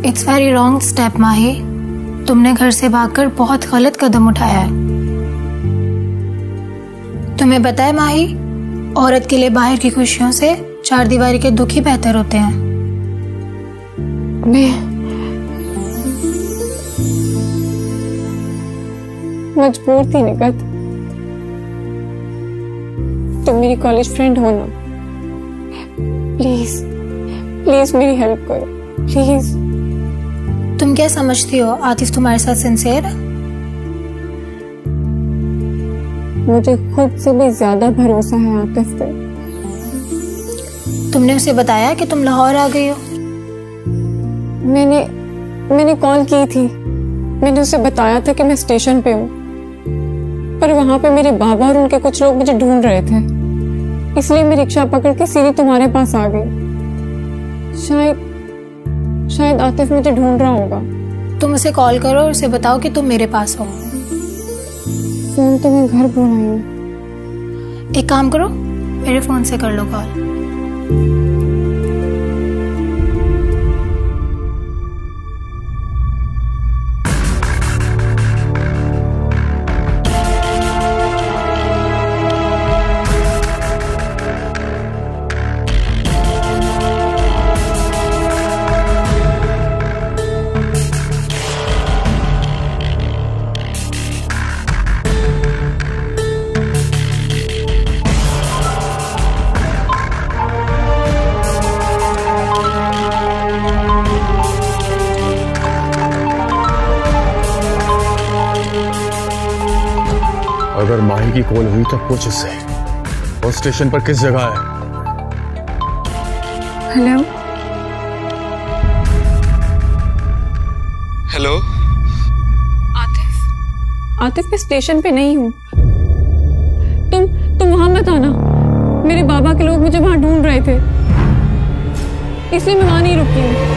It's very wrong step माही। तुमने घर से भागकर बहुत गलत कदम उठाया है। तुम्हें पता है माही, औरत के लिए बाहर की खुशियों से चार दीवारी के दुख ही बेहतर होते हैं। मैं मजबूर थी निकत। तुम मेरी कॉलेज फ्रेंड हो ना, प्लीज प्लीज मेरी हेल्प करो प्लीज। तुम क्या समझती हो आतिफ तुम्हारे साथ सिंसियर है? मुझे खुद से भी ज्यादा भरोसा है आतिफ पे। तुमने उसे बताया कि तुम लाहौर आ गई हो? मैंने कॉल की थी। मैंने उसे बताया था कि मैं स्टेशन पे हूँ, पर वहां पे मेरे बाबा और उनके कुछ लोग मुझे ढूंढ रहे थे, इसलिए मैं रिक्शा पकड़ के सीधी तुम्हारे पास आ गई। शायद आतिफ मुझे ढूंढ रहा होगा। तुम उसे कॉल करो और उसे बताओ कि तुम मेरे पास हो। फोन तो मैं घर बुलाई हूँ। एक काम करो, मेरे फोन से कर लो कॉल। अगर माही की कॉल हुई तो पूछ उससे वो स्टेशन पर किस जगह है। हेलो हेलो आतिफ मैं स्टेशन पे नहीं हूँ। तुम वहां मत आना। मेरे बाबा के लोग मुझे वहां ढूंढ रहे थे, इसलिए मैं वहां नहीं रुकी हूँ।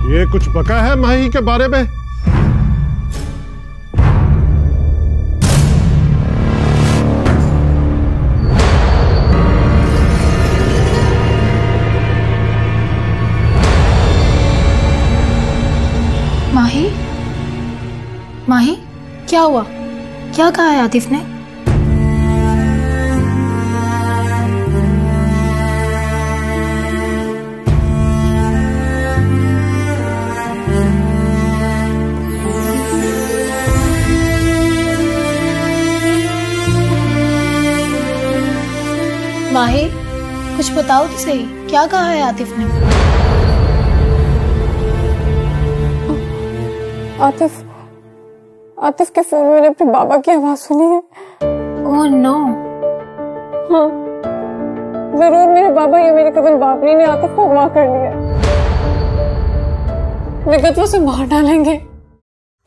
ये कुछ पता है माही के बारे में? माही, माही क्या हुआ? क्या कहा है आतिफ ने? माही कुछ बताओ तो सही, क्या कहा है आतिफ ने? आतिफ के फोन में मैंने अपने बाबा की आवाज सुनी है। Oh no. हाँ जरूर मेरे बाबा या मेरे कजन बाबरी ने आतिफ को अगवा कर लिया। निकत वो उसे मार डालेंगे,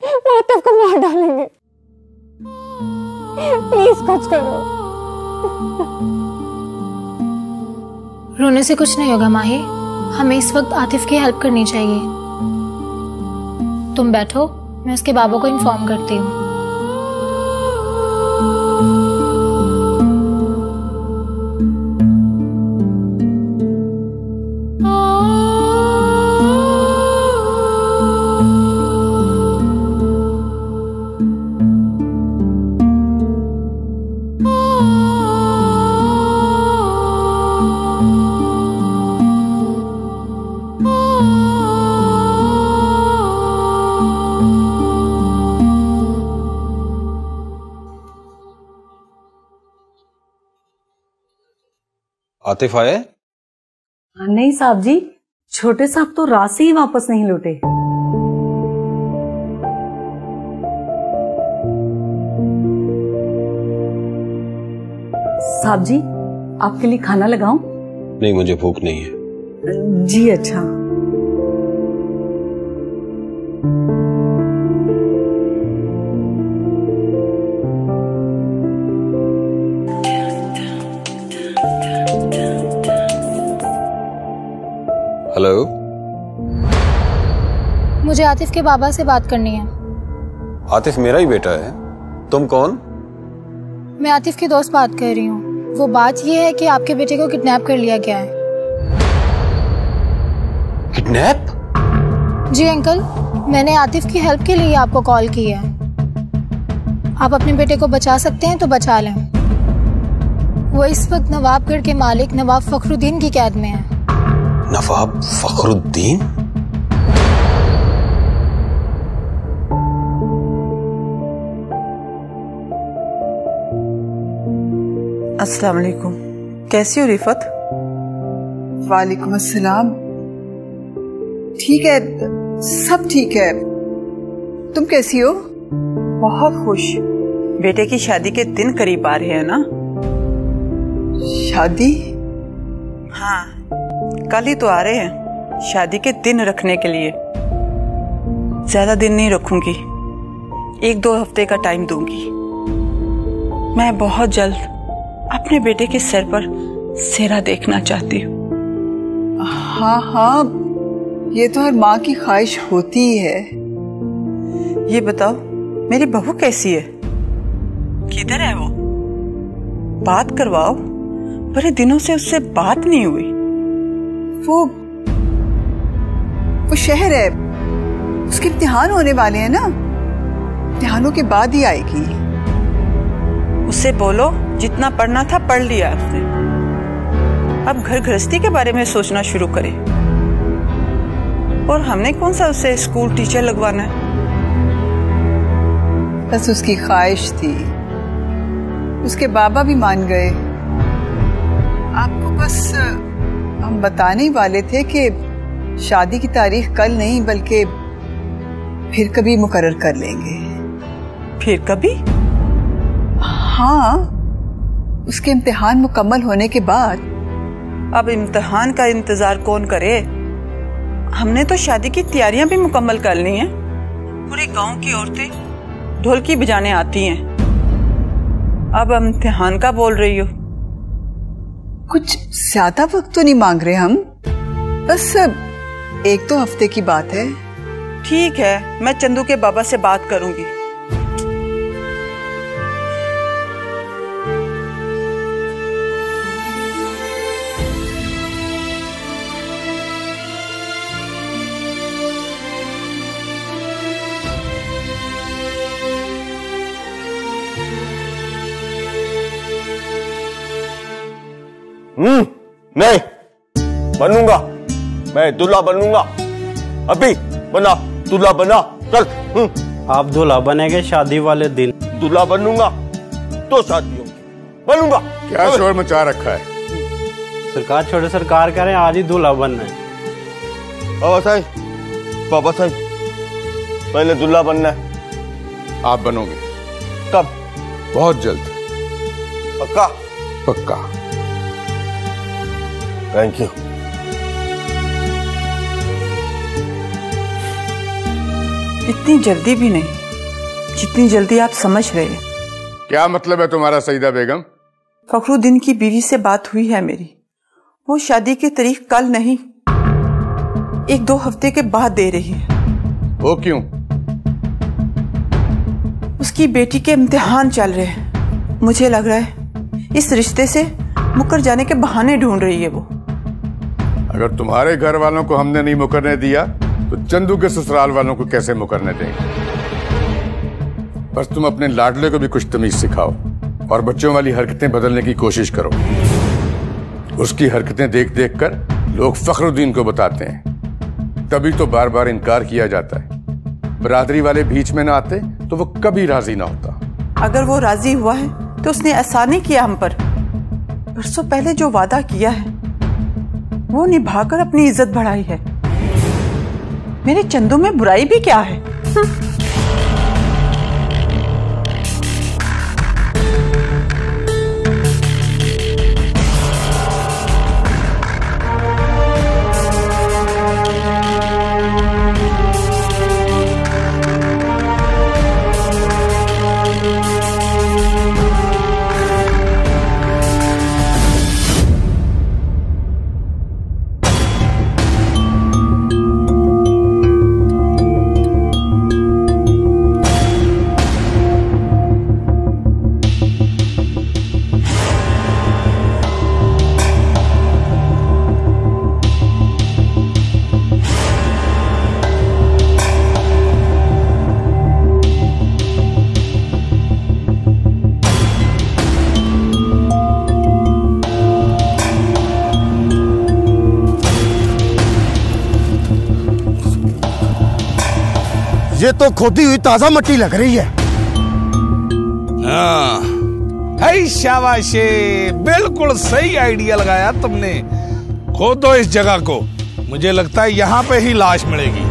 वो आतिफ को मार डालेंगे। प्लीज कुछ करो। रोने से कुछ नहीं होगा माही, हमें इस वक्त आतिफ की हेल्प करनी चाहिए। तुम बैठो, मैं उसके बाबा को इन्फॉर्म करती हूँ। आतिफ आए? नहीं साहब जी, छोटे साहब तो रात से ही वापस नहीं लौटे। साहब जी आपके लिए खाना लगाऊं? नहीं मुझे भूख नहीं है। जी अच्छा। हेलो, मुझे आतिफ के बाबा से बात करनी है। आतिफ मेरा ही बेटा है। तुम कौन? मैं आतिफ की दोस्त बात कर रही हूँ। वो बात ये है कि आपके बेटे को किडनैप कर लिया गया है। किडनैप? जी अंकल, मैंने आतिफ की हेल्प के लिए आपको कॉल की है। आप अपने बेटे को बचा सकते हैं तो बचा लें। वो इस वक्त नवाबगढ़ के मालिक नवाब फखरुद्दीन की कैद में है। नवाब फखरुद्दीन? अस्सलाम वालेकुम। कैसी हो रिफत? वालेकुम अस्सलाम। ठीक है, सब ठीक है। तुम कैसी हो? बहुत खुश। बेटे की शादी के दिन करीब आ रहे हैं ना? शादी? हाँ, कल ही तो आ रहे हैं शादी के दिन रखने के लिए। ज्यादा दिन नहीं रखूंगी, 1-2 हफ्ते का टाइम दूंगी। मैं बहुत जल्द अपने बेटे के सर पर सेहरा देखना चाहती हूँ। हाँ हाँ, ये तो हर माँ की ख्वाहिश होती ही है। ये बताओ, मेरी बहू कैसी है? किधर है वो? बात करवाओ, बड़े दिनों से उससे बात नहीं हुई। वो शहर है, उसके इम्तिहान होने वाले हैं ना, इम्तिहानों के बाद ही आएगी। उससे बोलो जितना पढ़ना था पढ़ लिया उसने, अब घर गृहस्थी के बारे में सोचना शुरू करे। और हमने कौन सा उससे स्कूल टीचर लगवाना है? बस उसकी ख्वाहिश थी, उसके बाबा भी मान गए। आपको बस हम बताने ही वाले थे कि शादी की तारीख कल नहीं बल्कि फिर कभी मुकर्रर कर लेंगे। फिर कभी? हाँ, उसके इम्तिहान मुकम्मल होने के बाद। अब इम्तिहान का इंतजार कौन करे? हमने तो शादी की तैयारियां भी मुकम्मल कर ली हैं। पूरे गांव की औरतें ढोलकी बजाने आती हैं। अब इम्तिहान का बोल रही हो? कुछ ज्यादा वक्त तो नहीं मांग रहे हम, बस 1-2 हफ्ते की बात है। ठीक है, मैं चंदू के बाबा से बात करूंगी। नहीं बनूंगा, मैं दूल्हा बनूंगा। अभी बना, दूल्हा बना, चल। आप दूल्हा बनेंगे शादी वाले दिन? दूल्हा बनूंगा तो शादी होगी, बनूंगा। क्या शोर मचा रखा है? सरकार छोटे सरकार कह रहे हैं आज ही दूल्हा बनना है। बाबा साहब पहले दूल्हा बनना है। आप बनोगे? कब? बहुत जल्द। पक्का? पक्का। Thank you. इतनी जल्दी भी नहीं, जितनी जल्दी आप समझ रहे हैं। क्या मतलब है तुम्हारा सईदा बेगम? फखरुद्दीन की बीवी से बात हुई है मेरी। वो शादी की तारीख कल नहीं, 1-2 हफ्ते के बाद दे रही है। वो क्यों? उसकी बेटी के इम्तिहान चल रहे हैं। मुझे लग रहा है इस रिश्ते से मुकर जाने के बहाने ढूंढ रही है वो। अगर तुम्हारे घर वालों को हमने नहीं मुकरने दिया तो चंदू के ससुराल वालों को कैसे मुकरने देंगे? बस तुम अपने लाडले को भी कुछ तमीज सिखाओ और बच्चों वाली हरकतें बदलने की कोशिश करो। उसकी हरकतें देख देख कर लोग फखरुद्दीन को बताते हैं, तभी तो बार बार इनकार किया जाता है। बरादरी वाले बीच में ना आते तो वो कभी राजी ना होता। अगर वो राजी हुआ है तो उसने एहसान नहीं किया हम पर। बरसों पहले जो वादा किया है वो निभाकर अपनी इज्जत बढ़ाई है। मेरे चंदू में बुराई भी क्या है? ये तो खोदी हुई ताजा मिट्टी लग रही है। हाँ, शाबाश, बिल्कुल सही आइडिया लगाया तुमने। खोदो इस जगह को, मुझे लगता है यहाँ पे ही लाश मिलेगी।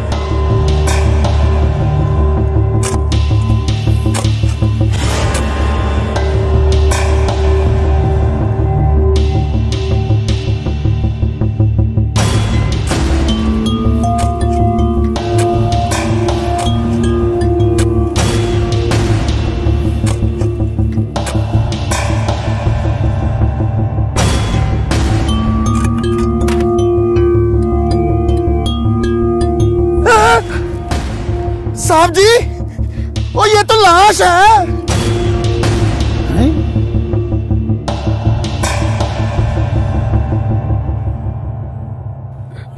साहब जी, ओ ये तो लाश है।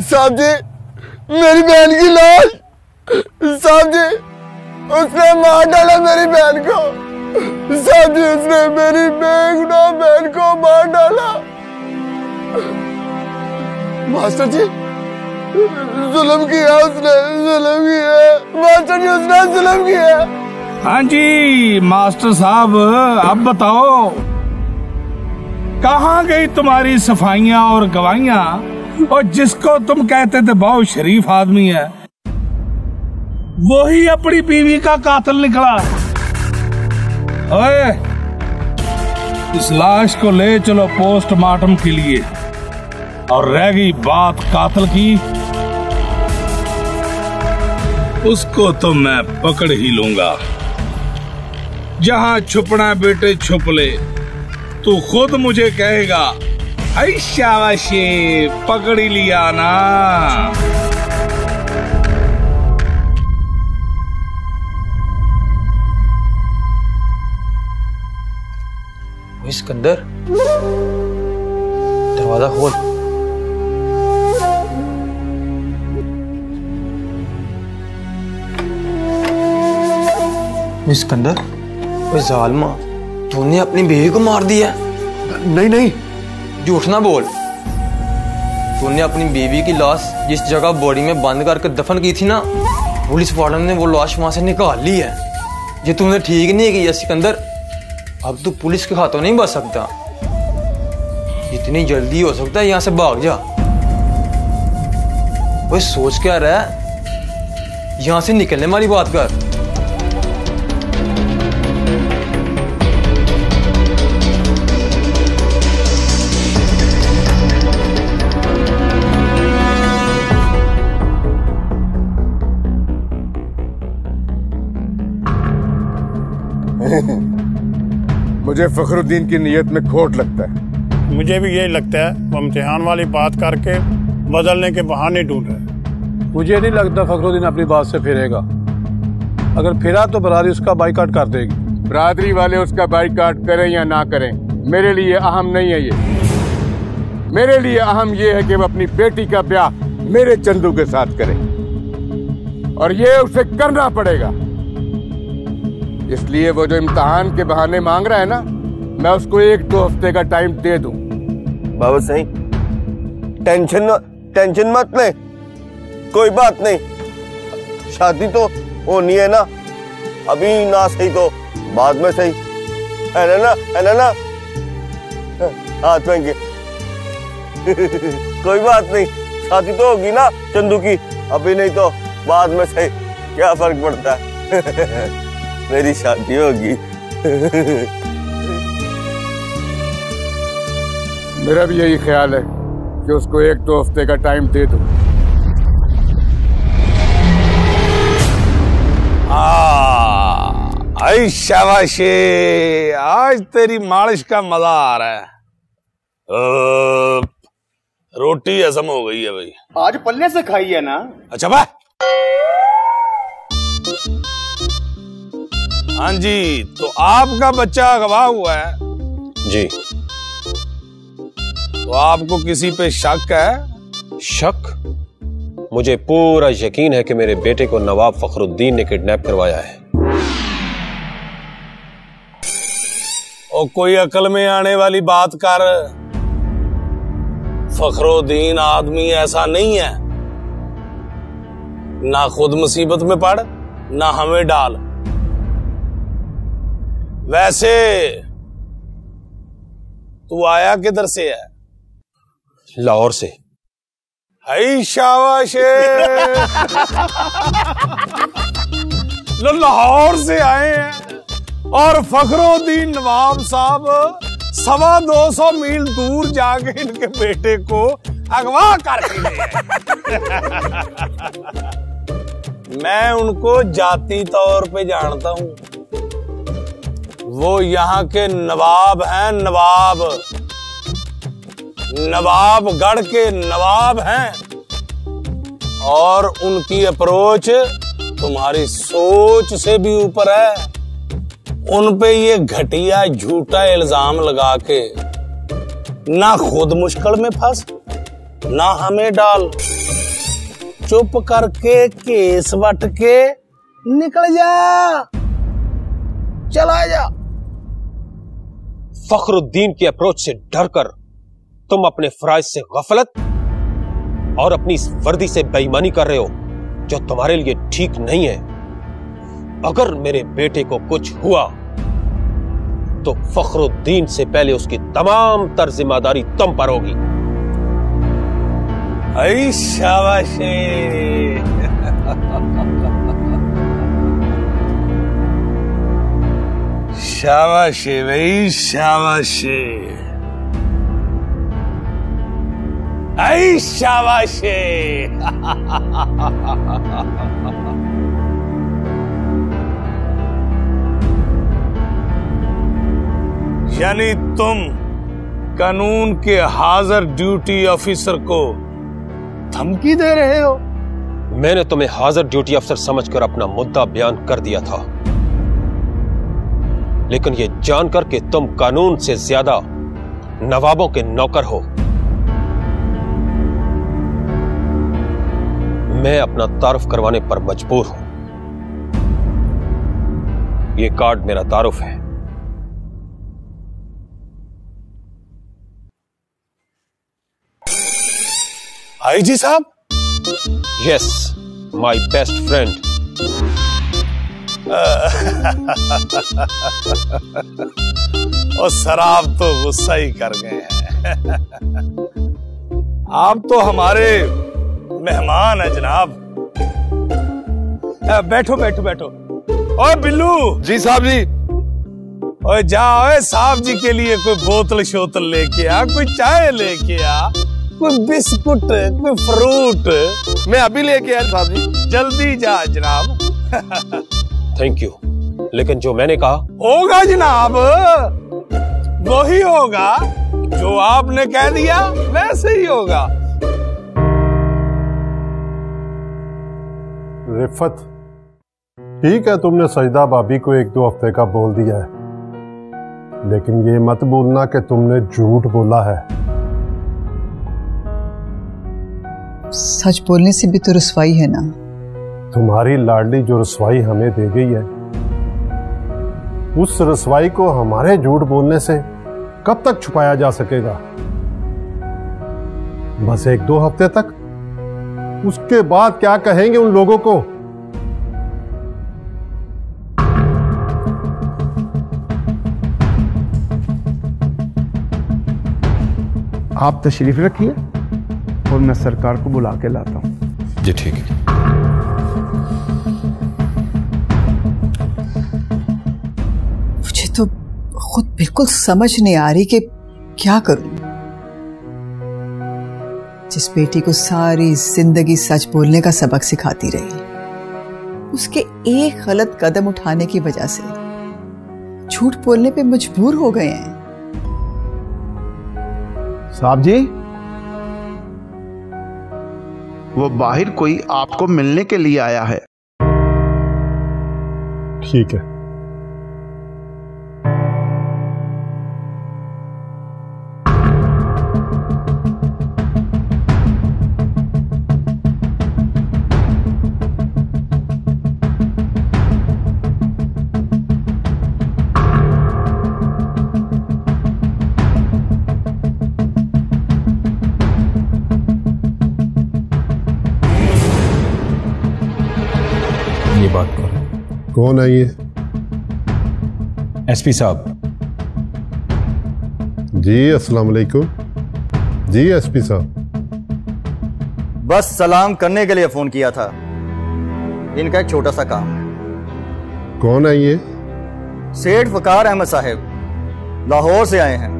साहब जी, मेरी बहन की लाश। साहब जी, उसने मार डाला मेरी बहन को। साहब जी, उसने मेरी बेगुनाह बहन को मार डाला। मास्टर जी, जुल्म किया उसने, जुल्म किया मास्टर जी, उसने जुल्म किया। हाँ जी मास्टर साहब, अब बताओ कहाँ गई तुम्हारी सफाइयाँ और गवाहियाँ? और जिसको तुम कहते थे बहुत शरीफ आदमी है, वही अपनी बीवी का कातिल निकला। ओए, इस लाश को ले चलो पोस्टमार्टम के लिए। और रह गई बात कातिल की, उसको तो मैं पकड़ ही लूंगा। जहां छुपना बेटे छुप ले, तू खुद मुझे कहेगा ऐ शाबाशी, पकड़ ही लिया ना। सिकंदर, दरवाजा खोल। सिकंदर, जालिमा, तूने अपनी बीवी को मार दिया? नहीं नहीं, झूठ ना बोल। तूने अपनी बीवी की लाश जिस जगह बॉडी में बंद करके दफन की थी ना, पुलिस वालों ने वो लाश वहां से निकाल ली है। ये तुमने ठीक नहीं किया सिकंदर। अब तू पुलिस के हाथों नहीं बच सकता। जितनी जल्दी हो सकता है यहां से भाग जा। वो सोच क्या रहा है, यहां से निकलने वाली बात कर। मुझे फखरुद्दीन की नीयत में खोट लगता है। मुझे भी यही लगता है, वो इम्तिहान वाली बात करके बदलने के बहाने ढूंढ रहे। मुझे नहीं लगता फखरुद्दीन अपनी बात से फिरेगा। अगर फिरा तो बरादरी उसका बाइकाट कर देगी। बरादरी वाले उसका बाइकाट करें या ना करें, मेरे लिए अहम नहीं है ये। मेरे लिए अहम ये है कि वो अपनी बेटी का ब्याह मेरे चंदू के साथ करे, और ये उसे करना पड़ेगा। इसलिए वो जो इम्तिहान के बहाने मांग रहा है ना, मैं उसको 1-2 हफ्ते का टाइम दे दूं। बाबा सही, टेंशन मत ले, कोई बात नहीं। शादी तो होनी है ना, अभी ना सही तो बाद में सही, है ना? है ना? हाथ में के कोई बात नहीं, शादी तो होगी ना चंदू की, अभी नहीं तो बाद में सही, क्या फर्क पड़ता है। मेरी शादी होगी। मेरा भी यही ख्याल है कि उसको 1-2 हफ्ते का टाइम दे दूं। आई शाबाशी, आज तेरी मालिश का मजा आ रहा है। रोटी हजम हो गई है भाई। आज पल्ले से खाई है ना? अच्छा बा। हाँ जी, तो आपका बच्चा अगवा हुआ है जी। तो आपको किसी पे शक है? शक? मुझे पूरा यकीन है कि मेरे बेटे को नवाब फखरुद्दीन ने किडनैप करवाया है। और कोई अकल में आने वाली बात कर। फखरुद्दीन आदमी ऐसा नहीं है, ना खुद मुसीबत में पड़ ना हमें डाल। वैसे तू आया किधर से है? लाहौर से। हाय शाबाश लाहौर से आए हैं और फखरुद्दीन नवाब साहब 250 मील दूर जाके इनके बेटे को अगवा करके ले आए। मैं उनको जाती तौर पे जानता हूं। वो यहाँ के नवाब हैं, नवाबगढ़ के नवाब हैं। और उनकी अप्रोच तुम्हारी सोच से भी ऊपर है। उन पे ये घटिया झूठा इल्जाम लगा के ना खुद मुश्किल में फंस, ना हमें डाल। चुप करके केस बट के निकल जा, चला जा। फखरुद्दीन की अप्रोच से डरकर तुम अपने फराइज से गफलत और अपनी इस वर्दी से बेईमानी कर रहे हो, जो तुम्हारे लिए ठीक नहीं है। अगर मेरे बेटे को कुछ हुआ तो फखरुद्दीन से पहले उसकी तमाम तर जिम्मेदारी तुम पर होगी। ऐ शाबाश शाबाश भाई, शाबाश। ऐ शाबाश। यानी तुम कानून के हाजिर ड्यूटी ऑफिसर को धमकी दे रहे हो? मैंने तुम्हें हाजिर ड्यूटी अफसर समझकर अपना मुद्दा बयान कर दिया था, लेकिन यह जानकर कि तुम कानून से ज्यादा नवाबों के नौकर हो, मैं अपना तारुफ करवाने पर मजबूर हूं। यह कार्ड मेरा तारुफ है। आईजी साहब? Yes, my best friend. और शराब तो गुस्सा ही कर गए हैं। आप तो हमारे मेहमान है जनाब। बैठो बैठो बैठो। ओए बिल्लू। जी साहब जी। ओए जा, ओए साहब जी के लिए कोई बोतल शोतल लेके आ, कोई चाय लेके आ, कोई बिस्कुट, कोई फ्रूट। मैं अभी लेके आया साहब जी। जल्दी जा जनाब। थैंक यू, लेकिन जो मैंने कहा होगा जनाब, वही होगा जो आपने कह दिया, वैसे ही होगा। रिफत, ठीक है तुमने सजदा भाभी को 1-2 हफ्ते का बोल दिया है, लेकिन ये मत बोलना कि तुमने झूठ बोला है। सच बोलने से भी तो रुसवाई है ना। तुम्हारी लाडली जो रुसवाई हमें दे गई है, उस रुसवाई को हमारे झूठ बोलने से कब तक छुपाया जा सकेगा? बस 1-2 हफ्ते तक। उसके बाद क्या कहेंगे उन लोगों को? आप तशरीफ रखिए और मैं सरकार को बुला के लाता हूं। जी ठीक है। मुझे तो खुद बिल्कुल समझ नहीं आ रही कि क्या करूं। जिस बेटी को सारी जिंदगी सच बोलने का सबक सिखाती रही, उसके एक गलत कदम उठाने की वजह से झूठ बोलने पे मजबूर हो गए हैं। साहब जी, वो बाहर कोई आपको मिलने के लिए आया है। ठीक है। ये बात करो। कौन है ये? एसपी साहब। जी अस्सलाम वालेकुम। जी एसपी साहब। बस सलाम करने के लिए फोन किया था। इनका एक छोटा सा काम है। कौन है ये? सेठ वकार अहमद साहब, लाहौर से आए हैं।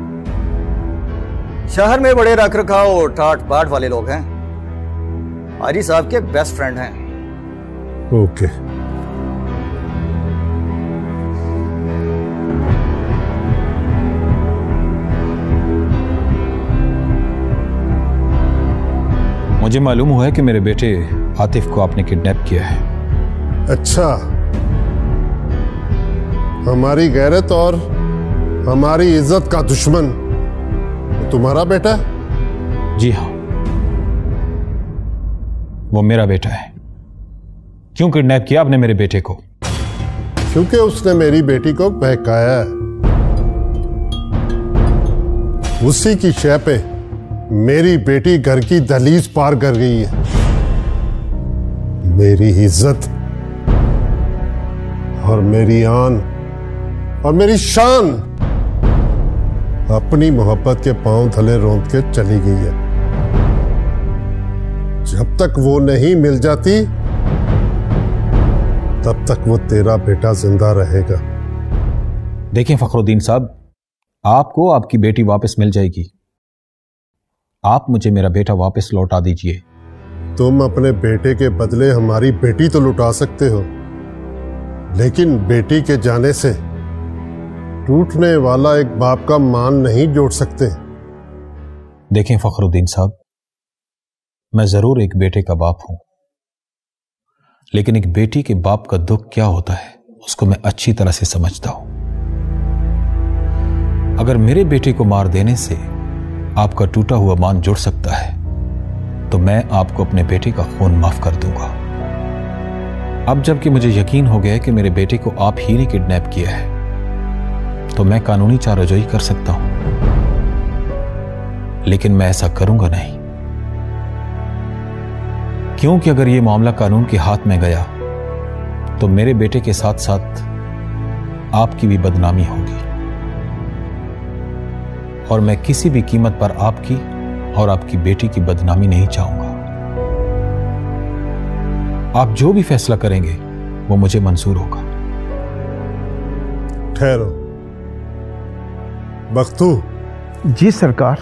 शहर में बड़े रख रखाव और ठाट बाट वाले लोग हैं। हाजी साहब के बेस्ट फ्रेंड हैं। ओके। मुझे मालूम हुआ है कि मेरे बेटे आतिफ को आपने किडनैप किया है। अच्छा, हमारी गैरत और हमारी इज्जत का दुश्मन तुम्हारा बेटा है? जी हाँ, वो मेरा बेटा है। क्यों किडनैप किया आपने मेरे बेटे को? क्योंकि उसने मेरी बेटी को बहकाया है। उसी की शय पे मेरी बेटी घर की दहलीज पार कर गई है। मेरी इज्जत और मेरी आन और मेरी शान अपनी मोहब्बत के पांव थले रौंद के चली गई है। जब तक वो नहीं मिल जाती तब तक वो तेरा बेटा जिंदा रहेगा। देखें फखरुद्दीन साहब, आपको आपकी बेटी वापस मिल जाएगी। आप मुझे मेरा बेटा वापस लौटा दीजिए। तुम अपने बेटे के बदले हमारी बेटी तो लुटा सकते हो, लेकिन बेटी के जाने से टूटने वाला एक बाप का मान नहीं जोड़ सकते। देखें फखरुद्दीन साहब, मैं जरूर एक बेटे का बाप हूं, लेकिन एक बेटी के बाप का दुख क्या होता है उसको मैं अच्छी तरह से समझता हूं। अगर मेरे बेटे को मार देने से आपका टूटा हुआ मान जुड़ सकता है तो मैं आपको अपने बेटे का खून माफ कर दूंगा। अब जबकि मुझे यकीन हो गया है कि मेरे बेटे को आप ही ने किडनैप किया है, तो मैं कानूनी चाराजोई कर सकता हूं, लेकिन मैं ऐसा करूंगा नहीं, क्योंकि अगर यह मामला कानून के हाथ में गया तो मेरे बेटे के साथ साथ आपकी भी बदनामी होगी, और मैं किसी भी कीमत पर आपकी और आपकी बेटी की बदनामी नहीं चाहूंगा। आप जो भी फैसला करेंगे वो मुझे मंजूर होगा। ठहरो बख्तू। जी सरकार।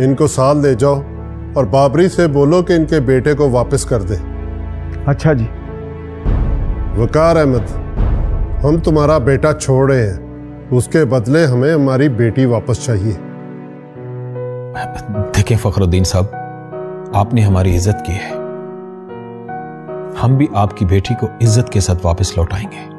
इनको साल ले जाओ और बाबरी से बोलो कि इनके बेटे को वापस कर दे। अच्छा जी। वकार अहमद, हम तुम्हारा बेटा छोड़ रहे हैं, उसके बदले हमें हमारी बेटी वापस चाहिए। देखें फखरुद्दीन साहब, आपने हमारी इज्जत की है, हम भी आपकी बेटी को इज्जत के साथ वापस लौटाएंगे।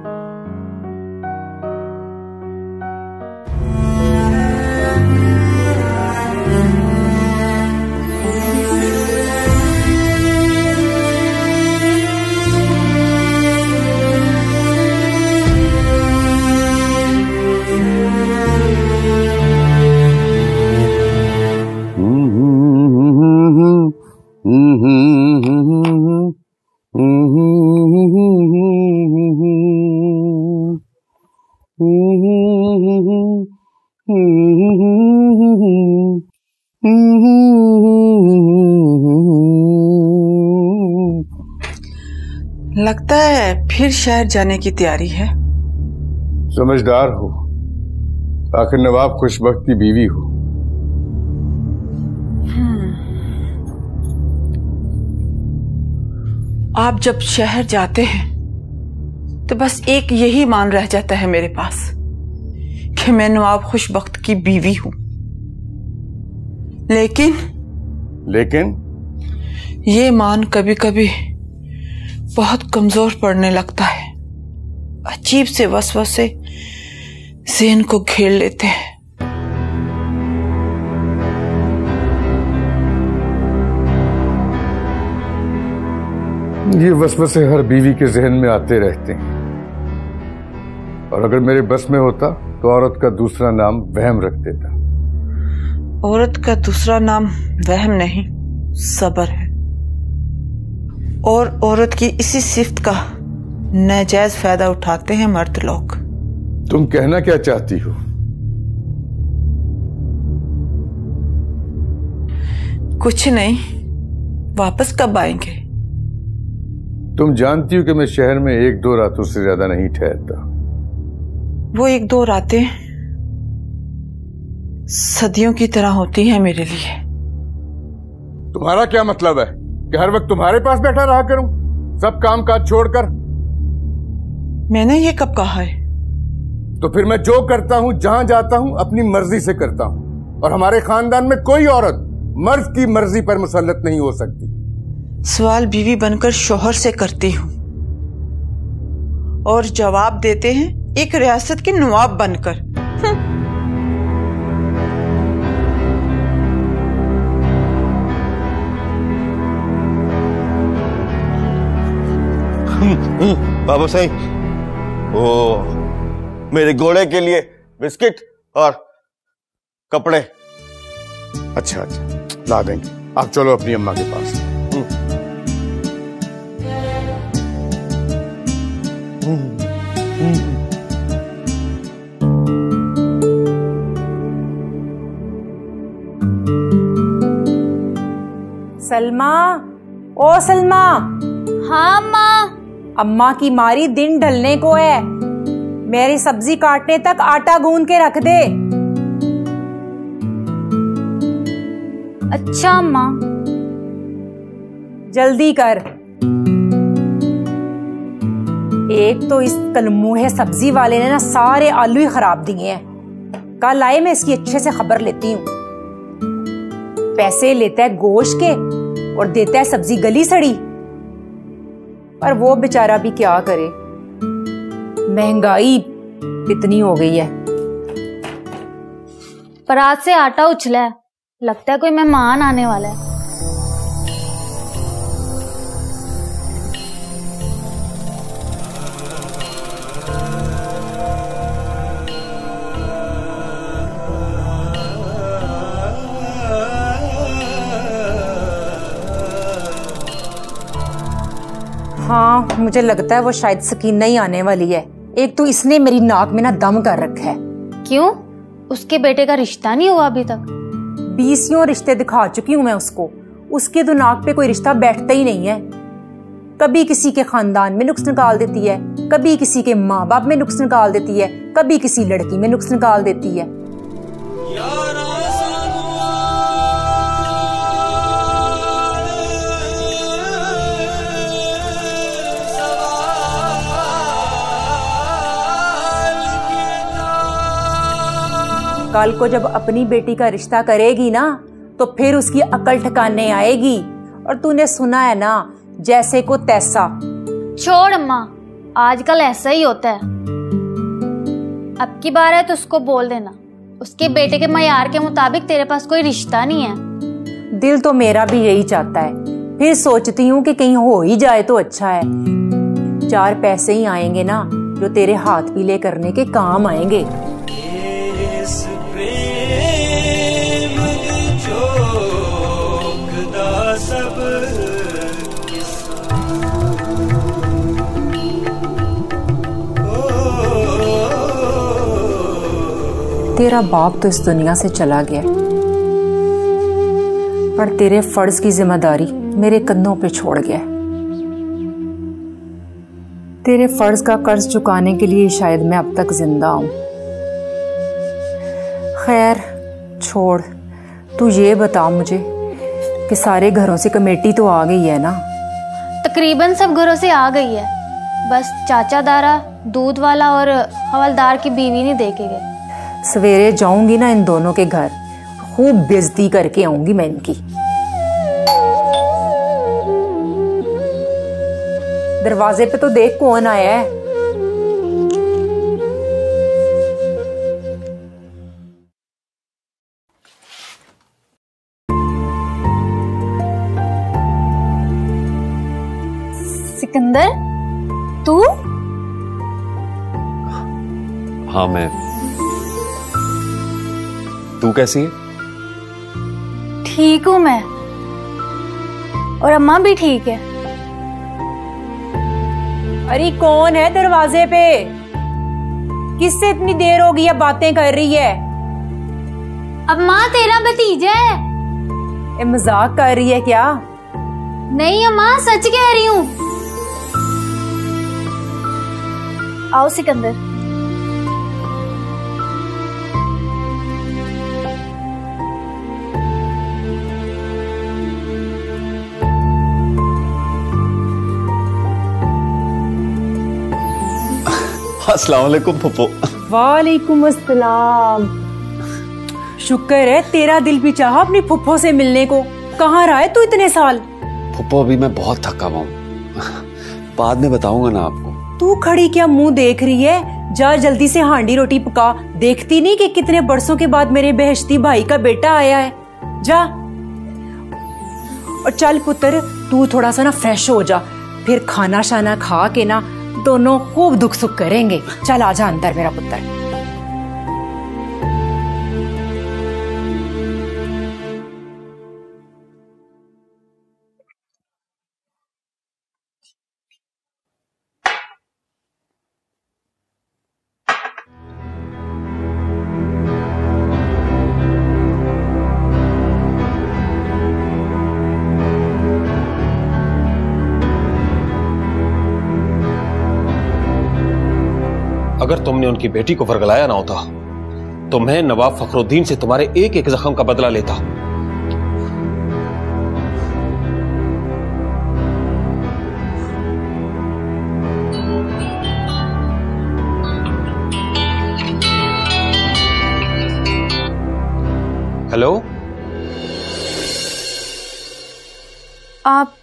लगता है फिर शहर जाने की तैयारी है। समझदार हो, आखिर नवाब खुशबख्त की बीवी हो। आप जब शहर जाते हैं तो बस एक यही मान रह जाता है मेरे पास कि मैं नवाब खुशबख्त की बीवी हूं। लेकिन ये मान कभी कभी बहुत कमजोर पड़ने लगता है। अजीब से वसवसे ज़हन को घेर लेते हैं। ये वसवसे हर बीवी के जहन में आते रहते हैं, और अगर मेरे बस में होता तो औरत का दूसरा नाम वहम रख देता। औरत का दूसरा नाम वहम नहीं, सब्र है। और औरत की इसी सिफ्त का नाजायज फायदा उठाते हैं मर्द लोग। तुम कहना क्या चाहती हो? कुछ नहीं, वापस कब आएंगे? तुम जानती हो कि मैं शहर में 1-2 रातों से ज्यादा नहीं ठहरता। वो 1-2 रातें सदियों की तरह होती हैं मेरे लिए। तुम्हारा क्या मतलब है कि हर वक्त तुम्हारे पास बैठा रहा करूं, सब काम काज छोड़कर? मैंने ये कब कहा है? तो फिर मैं जो करता हूं, जहां जाता हूं, अपनी मर्जी से करता हूं, और हमारे खानदान में कोई औरत मर्द की मर्जी पर मुसल्लत नहीं हो सकती। सवाल बीवी बनकर शोहर से करती हूं और जवाब देते हैं एक रियासत के नवाब बनकर। बाबू सही, वो मेरे घोड़े के लिए बिस्किट और कपड़े। अच्छा अच्छा, ला देंगे। आप चलो अपनी अम्मा के पास। सलमा, ओ सलमा। हाँ अम्मा। अम्मा की मारी दिन ढलने को है, मेरी सब्जी काटने तक आटा गूंद के रख दे। अच्छा अम्मा। जल्दी कर। एक तो इस कलमुहे सब्जी वाले ने ना सारे आलू ही खराब दिए हैं। कल आए, मैं इसकी अच्छे से खबर लेती हूँ। पैसे लेता है गोश्त के और देता है सब्जी गली सड़ी। पर वो बेचारा भी क्या करे, महंगाई इतनी हो गई है। परात से आटा उछला है, लगता है कोई मेहमान आने वाला है। हाँ, मुझे लगता है वो शायद सकीना ही आने वाली है। एक तो इसने मेरी नाक में ना दम कर रखा है। क्यों? उसके बेटे का रिश्ता नहीं हुआ अभी तक? 20 रिश्ते दिखा चुकी हूँ मैं उसको। उसके तो नाक पे कोई रिश्ता बैठता ही नहीं है। कभी किसी के खानदान में नुक्स निकाल देती है, कभी किसी के माँ बाप में नुक्स निकाल देती है, कभी किसी लड़की में नुक्स निकाल देती है। कल को जब अपनी बेटी का रिश्ता करेगी ना, तो फिर उसकी अकल ठिकाने आएगी। और तूने सुना है ना, जैसे को तैसा। छोड़ अम्मा, आजकल ऐसा ही होता है। अब की बार है तो उसको बोल देना, उसके बेटे के मयार के मुताबिक तेरे पास कोई रिश्ता नहीं है। दिल तो मेरा भी यही चाहता है, फिर सोचती हूँ कि कहीं हो ही जाए तो अच्छा है। 4 पैसे ही आएंगे ना, जो तेरे हाथ पीले करने के काम आएंगे। तेरा बाप तो इस दुनिया से चला गया, पर तेरे फर्ज की जिम्मेदारी मेरे कंधों पे छोड़ गया। तेरे फर्ज का कर्ज चुकाने के लिए शायद मैं अब तक जिंदा हूं। खैर छोड़, तू ये बता मुझे कि सारे घरों से कमेटी तो आ गई है ना? तकरीबन सब घरों से आ गई है, बस चाचा दारा, दूध वाला और हवलदार की बीवी नहीं देके गए। सवेरे जाऊंगी ना इन दोनों के घर, खूब बेइज्जती करके आऊंगी मैं इनकी। दरवाजे पे तो देख कौन आया है। सिकंदर, तू? हाँ मैं। तू कैसी है? ठीक हूं मैं, और अम्मा भी ठीक है। अरे कौन है दरवाजे पे? किससे इतनी देर हो गई है बातें कर रही है? अम्मा तेरा भतीजा है। ये मजाक कर रही है क्या? नहीं अम्मा सच कह रही हूँ। आओ सिकंदर। अस्सलाम वालेकुम फुप्पो। वालेकुम अस्सलाम। शुक्र है तेरा दिल भी चाहा अपनी फुप्पो से मिलने को। कहाँ रहा है तू इतने साल? फुप्पो अभी मैं बहुत थका हुआ हूँ, बाद में बताऊंगा ना आपको। तू खड़ी क्या मुंह देख रही है? जा जल्दी से हांडी रोटी पका। देखती नहीं कि कितने बरसों के बाद मेरे बेहश्ती भाई का बेटा आया है। जा और चल पुत्र, तू थोड़ा सा ना फ्रेश हो जा, फिर खाना शाना खा के ना दोनों खूब दुख सुख करेंगे। चल आजा अंदर मेरा पुत्र। अगर तुमने उनकी बेटी को वर्गलाया ना होता तो मैं नवाब फखरुद्दीन से तुम्हारे एक एक जख्म का बदला लेता। हेलो, आप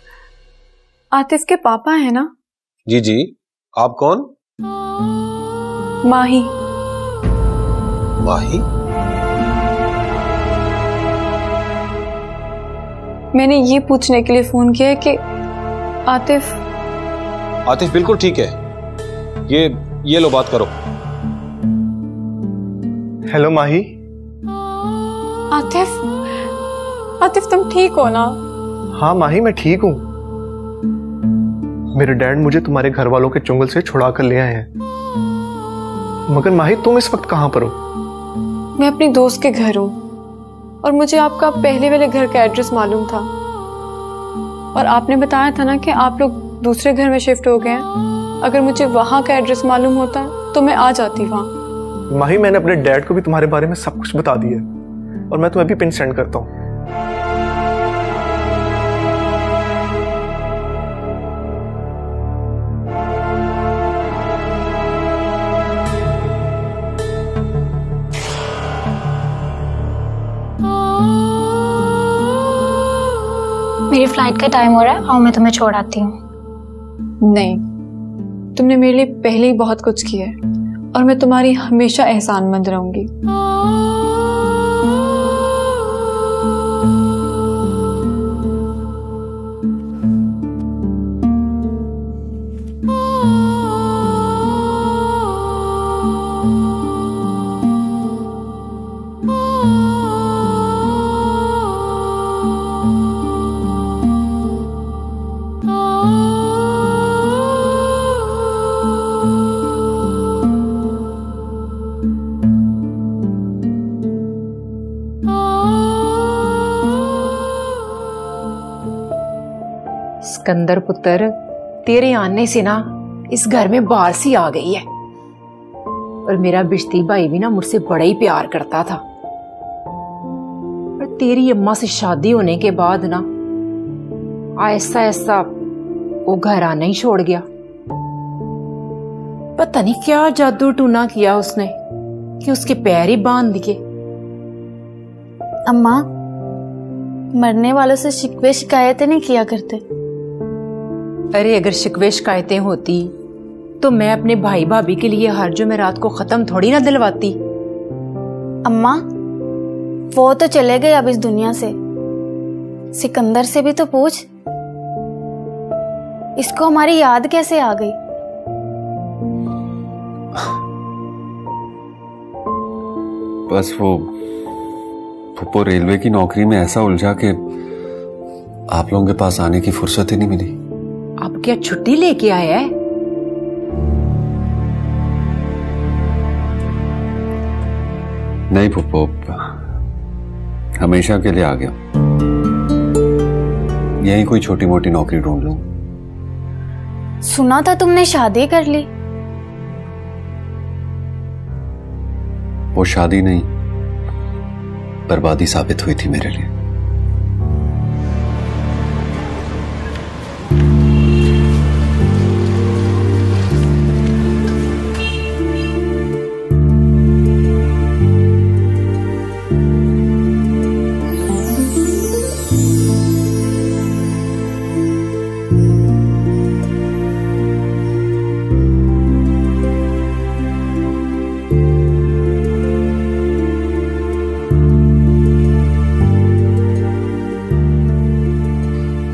आतिफ के पापा हैं ना? जी जी, आप कौन? माही। माही? मैंने ये पूछने के लिए फोन किया है कि आतिफ बिल्कुल ठीक है। ये लो बात करो। हेलो माही। आतिफ तुम ठीक हो ना? हाँ माही मैं ठीक हूँ। मेरे डैड मुझे तुम्हारे घर वालों के चुंगल से छुड़ा कर ले आए हैं। मगर माही तुम इस वक्त कहां पर हो? मैं अपनी दोस्त के घर हूँ और मुझे आपका पहले वाले घर का एड्रेस मालूम था और आपने बताया था ना कि आप लोग दूसरे घर में शिफ्ट हो गए हैं। अगर मुझे वहां का एड्रेस मालूम होता तो मैं आ जाती वहां। माही मैंने अपने डैड को भी तुम्हारे बारे में सब कुछ बता दिया और मैं तुम्हें भी पिन सेंड करता हूँ। मेरी फ्लाइट का टाइम हो रहा है, आओ मैं तुम्हें छोड़ आती हूँ। नहीं, तुमने मेरे लिए पहले ही बहुत कुछ किया है और मैं तुम्हारी हमेशा एहसानमंद रहूंगी। सिकंदर पुत्र, तेरे आने से ना इस घर में बाहर सी आ गई है और मेरा बिश्ती भाई भी ना मुझसे बड़ा ही प्यार करता था। और तेरी अम्मा से शादी होने के बाद ना ऐसा ऐसा वो घर आना ही छोड़ गया। पता नहीं क्या जादू टूना किया उसने कि उसके पैर ही बांध दिए। अम्मा, मरने वालों से शिकवे शिकायतें नहीं किया करते। अरे अगर शिकवे शिकायतें होती तो मैं अपने भाई भाभी के लिए हर जुमेरात को खत्म थोड़ी ना दिलवाती। अम्मा, वो तो चले गए अब इस दुनिया से। सिकंदर से भी तो पूछ, इसको हमारी याद कैसे आ गई? बस वो फुप्पो रेलवे की नौकरी में ऐसा उलझा कि आप लोगों के पास आने की फुर्सत ही नहीं मिली। अब क्या छुट्टी लेके आया है? नहीं फुप्पो, हमेशा के लिए आ गया। यही कोई छोटी मोटी नौकरी ढूंढ लूं। सुना था तुमने शादी कर ली। वो शादी नहीं, बर्बादी साबित हुई थी मेरे लिए।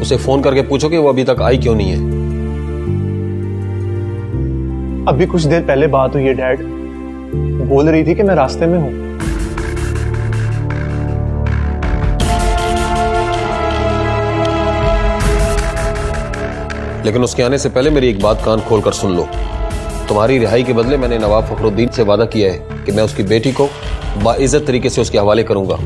उसे फोन करके पूछो कि वो अभी तक आई क्यों नहीं है। अभी कुछ देर पहले बात हुई है डैड, बोल रही थी कि मैं रास्ते में हूं। लेकिन उसके आने से पहले मेरी एक बात कान खोल कर सुन लो। तुम्हारी रिहाई के बदले मैंने नवाब फखरुद्दीन से वादा किया है कि मैं उसकी बेटी को बाइज्जत तरीके से उसके हवाले करूंगा।